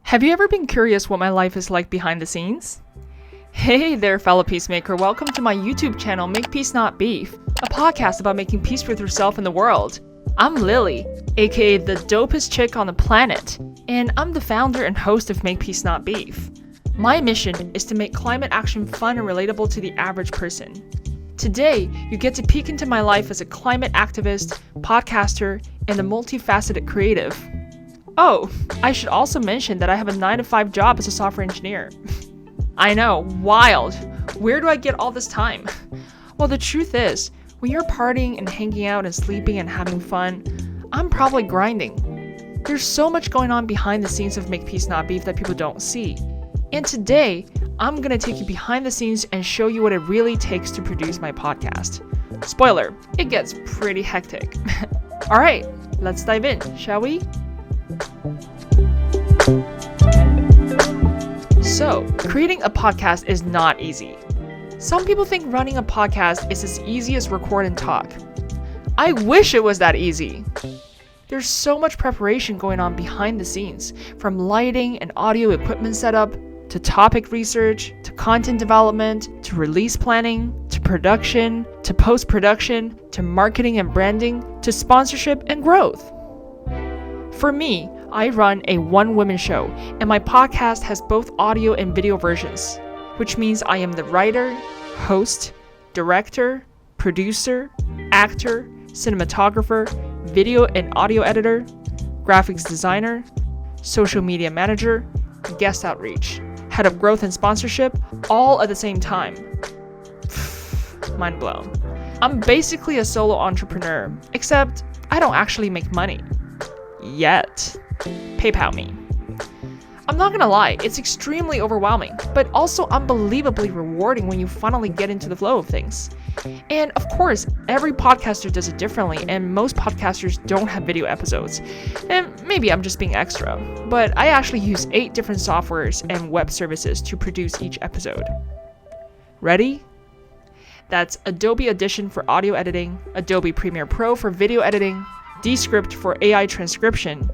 Have you ever been curious what my life is like behind the scenes? Hey there, fellow peacemaker. Welcome to my YouTube channel, Make Peace Not Beef, a podcast about making peace with yourself and the world. I'm Lily, aka the dopest chick on the planet, and I'm the founder and host of Make Peace Not Beef. My mission is to make climate action fun and relatable to the average person. Today, you get to peek into my life as a climate activist, podcaster, and a multifaceted creative. Oh, I should also mention that I have a 9-to-5 job as a software engineer. I know, wild. Where do I get all this time? Well, the truth is, when you're partying and hanging out and sleeping and having fun, I'm probably grinding. There's so much going on behind the scenes of Make Peace Not Beef that people don't see. And today, I'm gonna take you behind the scenes and show you what it really takes to produce my podcast. Spoiler, it gets pretty hectic. Alright, let's dive in, shall we? So, creating a podcast is not easy. Some people think running a podcast is as easy as record and talk. I wish it was that easy. There's so much preparation going on behind the scenes, from lighting and audio equipment setup, to topic research, to content development, to release planning, to production, to post-production, to marketing and branding, to sponsorship and growth. For me, I run a one-woman show, and my podcast has both audio and video versions, which means I am the writer, host, director, producer, actor, cinematographer, video and audio editor, graphics designer, social media manager, guest outreach, head of growth and sponsorship, all at the same time. Mind blown. I'm basically a solo entrepreneur, except I don't actually make money. Yet. PayPal me. I'm not gonna lie, it's extremely overwhelming, but also unbelievably rewarding when you finally get into the flow of things. And of course, every podcaster does it differently, and most podcasters don't have video episodes. And maybe I'm just being extra, but I actually use 8 different softwares and web services to produce each episode. Ready? That's Adobe Audition for audio editing, Adobe Premiere Pro for video editing, Descript for AI transcription,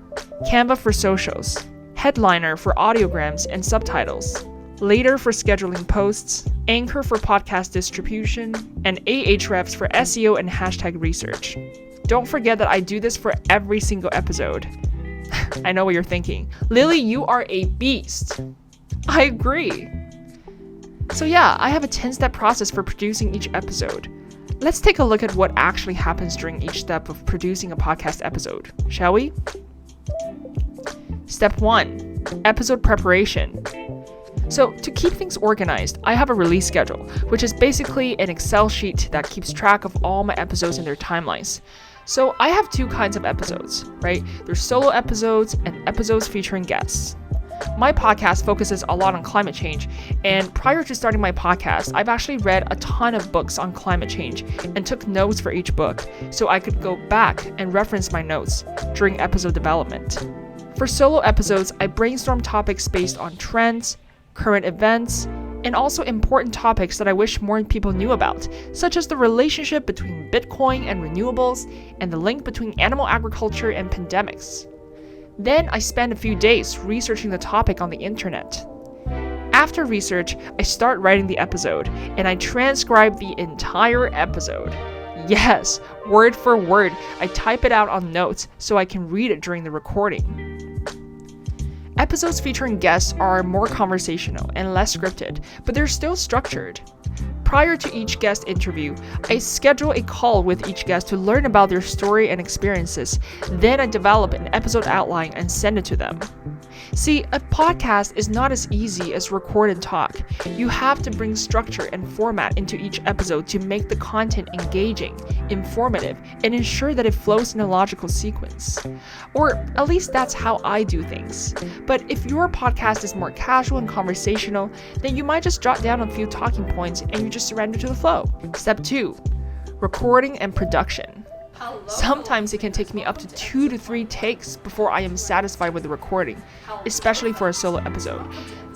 Canva for socials, Headliner for audiograms and subtitles, Later for scheduling posts, Anchor for podcast distribution, and Ahrefs for SEO and hashtag research. Don't forget that I do this for every single episode. I know what you're thinking. Lily, you are a beast. I agree. So yeah, I have a 10-step process for producing each episode. Let's take a look at what actually happens during each step of producing a podcast episode, shall we? Step 1, episode preparation. So to keep things organized, I have a release schedule, which is basically an Excel sheet that keeps track of all my episodes and their timelines. So I have 2 kinds of episodes, right? There's solo episodes and episodes featuring guests. My podcast focuses a lot on climate change, and prior to starting my podcast, I've actually read a ton of books on climate change and took notes for each book so I could go back and reference my notes during episode development. For solo episodes, I brainstorm topics based on trends, current events, and also important topics that I wish more people knew about, such as the relationship between Bitcoin and renewables, and the link between animal agriculture and pandemics. Then I spend a few days researching the topic on the internet. After research, I start writing the episode, and I transcribe the entire episode. Yes, word for word, I type it out on notes so I can read it during the recording. Episodes featuring guests are more conversational and less scripted, but they're still structured. Prior to each guest interview, I schedule a call with each guest to learn about their story and experiences. Then I develop an episode outline and send it to them. See, a podcast is not as easy as record and talk. You have to bring structure and format into each episode to make the content engaging, informative, and ensure that it flows in a logical sequence. Or at least that's how I do things. But if your podcast is more casual and conversational, then you might just jot down a few talking points and you just surrender to the flow. Step 2, recording and production. Sometimes it can take me up to 2 to 3 takes before I am satisfied with the recording, especially for a solo episode.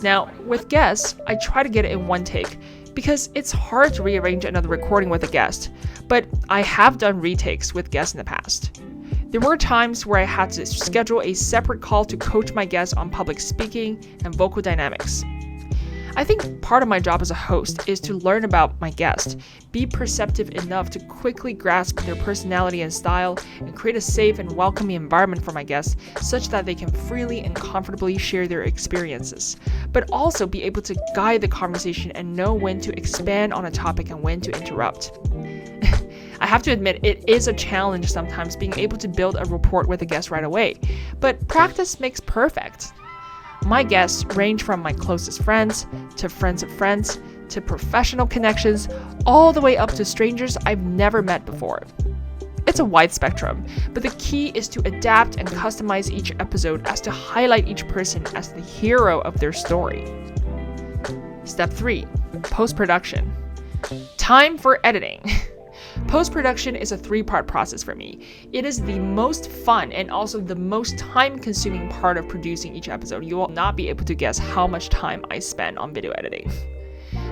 Now, with guests, I try to get it in 1 take because it's hard to rearrange another recording with a guest, but I have done retakes with guests in the past. There were times where I had to schedule a separate call to coach my guests on public speaking and vocal dynamics. I think part of my job as a host is to learn about my guest, be perceptive enough to quickly grasp their personality and style, and create a safe and welcoming environment for my guests such that they can freely and comfortably share their experiences, but also be able to guide the conversation and know when to expand on a topic and when to interrupt. I have to admit, it is a challenge sometimes being able to build a rapport with a guest right away, but practice makes perfect. My guests range from my closest friends, to friends of friends, to professional connections, all the way up to strangers I've never met before. It's a wide spectrum, but the key is to adapt and customize each episode as to highlight each person as the hero of their story. Step 3. Post-production. Time for editing. Post-production is a 3-part process for me. It is the most fun and also the most time-consuming part of producing each episode. You will not be able to guess how much time I spend on video editing.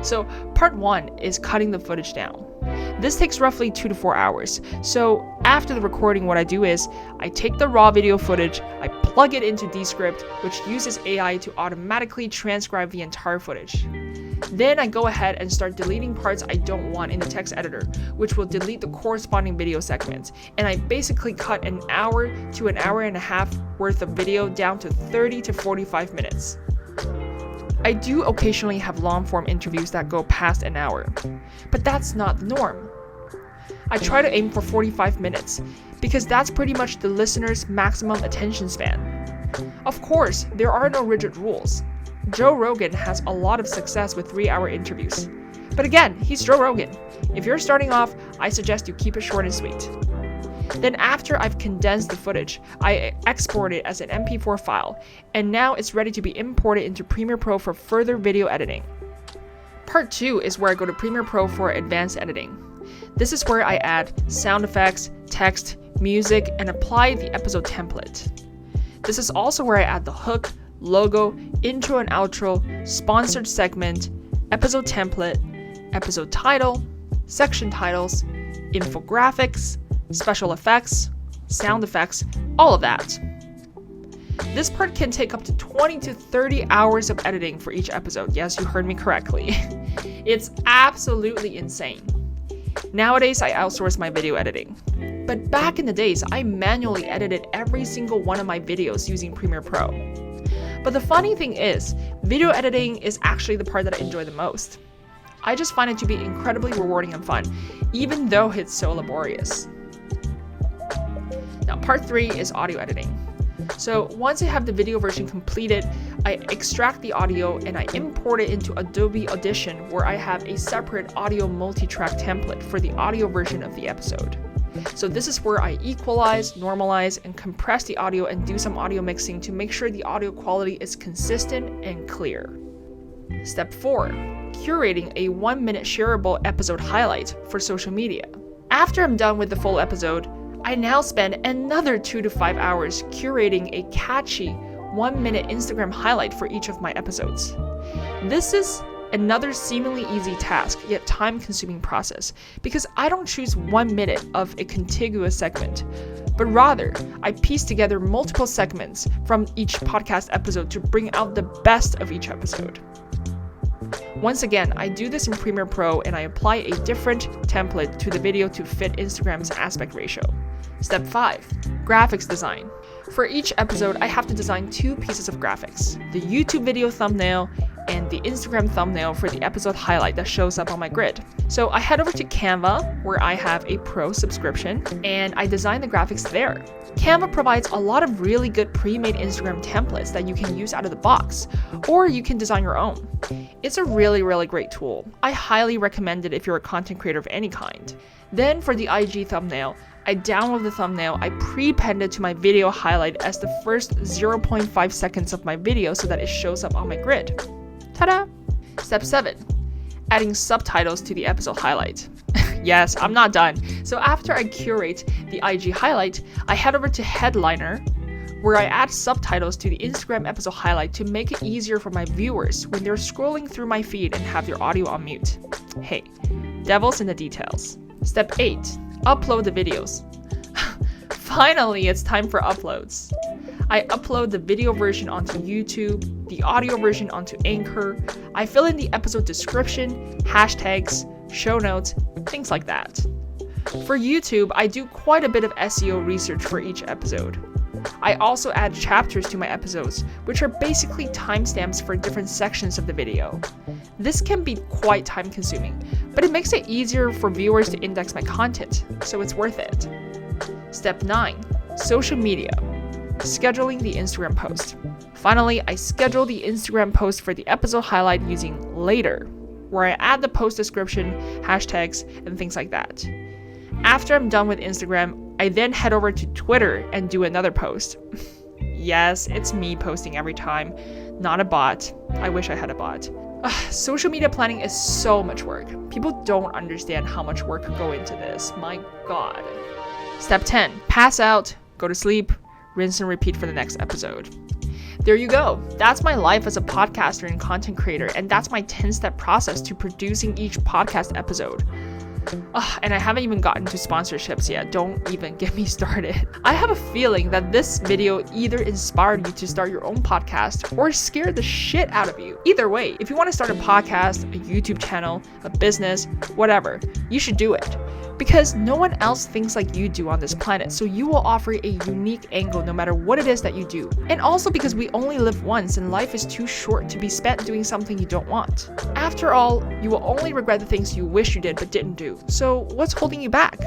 So part 1 is cutting the footage down. This takes roughly 2 to 4 hours. So after the recording, what I do is I take the raw video footage, I plug it into Descript, which uses AI to automatically transcribe the entire footage. Then I go ahead and start deleting parts I don't want in the text editor, which will delete the corresponding video segments. And I basically cut an hour to an hour and a half worth of video down to 30 to 45 minutes. I do occasionally have long-form interviews that go past an hour, but that's not the norm. I try to aim for 45 minutes, because that's pretty much the listener's maximum attention span. Of course, there are no rigid rules. Joe Rogan has a lot of success with 3-hour interviews. But again, he's Joe Rogan. If you're starting off, I suggest you keep it short and sweet. Then after I've condensed the footage, I export it as an MP4 file, and now it's ready to be imported into Premiere Pro for further video editing. Part 2 is where I go to Premiere Pro for advanced editing. This is where I add sound effects, text, music, and apply the episode template. This is also where I add the hook, logo, intro and outro, sponsored segment, episode template, episode title, section titles, infographics, special effects, sound effects, all of that. This part can take up to 20 to 30 hours of editing for each episode. Yes, you heard me correctly. It's absolutely insane. Nowadays, I outsource my video editing. But back in the days, I manually edited every single one of my videos using Premiere Pro. But the funny thing is, video editing is actually the part that I enjoy the most. I just find it to be incredibly rewarding and fun, even though it's so laborious. Now, part 3 is audio editing. So once I have the video version completed, I extract the audio and I import it into Adobe Audition, where I have a separate audio multi-track template for the audio version of the episode. So this is where I equalize, normalize, and compress the audio and do some audio mixing to make sure the audio quality is consistent and clear. Step 4, curating a 1-minute shareable episode highlight for social media. After I'm done with the full episode, I now spend another 2 to 5 hours curating a catchy 1-minute Instagram highlight for each of my episodes. This is another seemingly easy task, yet time-consuming process, because I don't choose 1 minute of a contiguous segment, but rather I piece together multiple segments from each podcast episode to bring out the best of each episode. Once again, I do this in Premiere Pro and I apply a different template to the video to fit Instagram's aspect ratio. Step 5, graphics design. For each episode, I have to design 2 pieces of graphics, the YouTube video thumbnail and the Instagram thumbnail for the episode highlight that shows up on my grid. So I head over to Canva, where I have a pro subscription, and I design the graphics there. Canva provides a lot of really good pre-made Instagram templates that you can use out of the box, or you can design your own. It's a really, really great tool. I highly recommend it if you're a content creator of any kind. Then for the IG thumbnail, I download the thumbnail, I pre-append it to my video highlight as the first 0.5 seconds of my video so that it shows up on my grid. Ta-da! Step 7, adding subtitles to the episode highlight. Yes, I'm not done. So after I curate the IG highlight, I head over to Headliner, where I add subtitles to the Instagram episode highlight to make it easier for my viewers when they're scrolling through my feed and have their audio on mute. Hey, devil's in the details. Step 8, upload the videos. Finally, it's time for uploads. I upload the video version onto YouTube, the audio version onto Anchor. I fill in the episode description, hashtags, show notes, things like that. For YouTube, I do quite a bit of SEO research for each episode. I also add chapters to my episodes, which are basically timestamps for different sections of the video. This can be quite time consuming, but it makes it easier for viewers to index my content, so it's worth it. Step 9. Social media. Scheduling the Instagram post. Finally, I schedule the Instagram post for the episode highlight using Later, where I add the post description, hashtags, and things like that. After I'm done with Instagram, I then head over to Twitter and do another post. Yes, it's me posting every time, not a bot. I wish I had a bot. Social media planning is so much work. People don't understand how much work could go into this. My God. Step 10. Pass out, go to sleep, rinse and repeat for the next episode. There you go. That's my life as a podcaster and content creator, and that's my 10-step process to producing each podcast episode. And I haven't even gotten to sponsorships yet. Don't even get me started. I have a feeling that this video either inspired you to start your own podcast or scared the shit out of you. Either way, if you want to start a podcast, a YouTube channel, a business, whatever, you should do it. Because no one else thinks like you do on this planet, so you will offer a unique angle no matter what it is that you do. And also because we only live once and life is too short to be spent doing something you don't want. After all, you will only regret the things you wish you did but didn't do. So what's holding you back?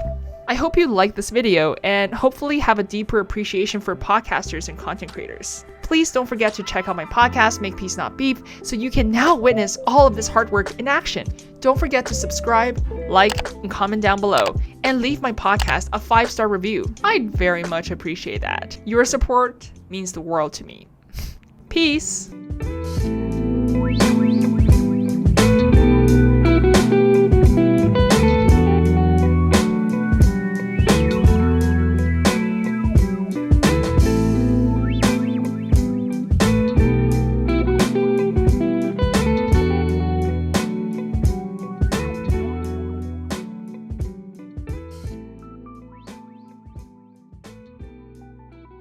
I hope you liked this video and hopefully have a deeper appreciation for podcasters and content creators. Please don't forget to check out my podcast, Make Peace Not Beef, so you can now witness all of this hard work in action. Don't forget to subscribe, like, and comment down below, and leave my podcast a 5-star review. I'd very much appreciate that. Your support means the world to me. Peace!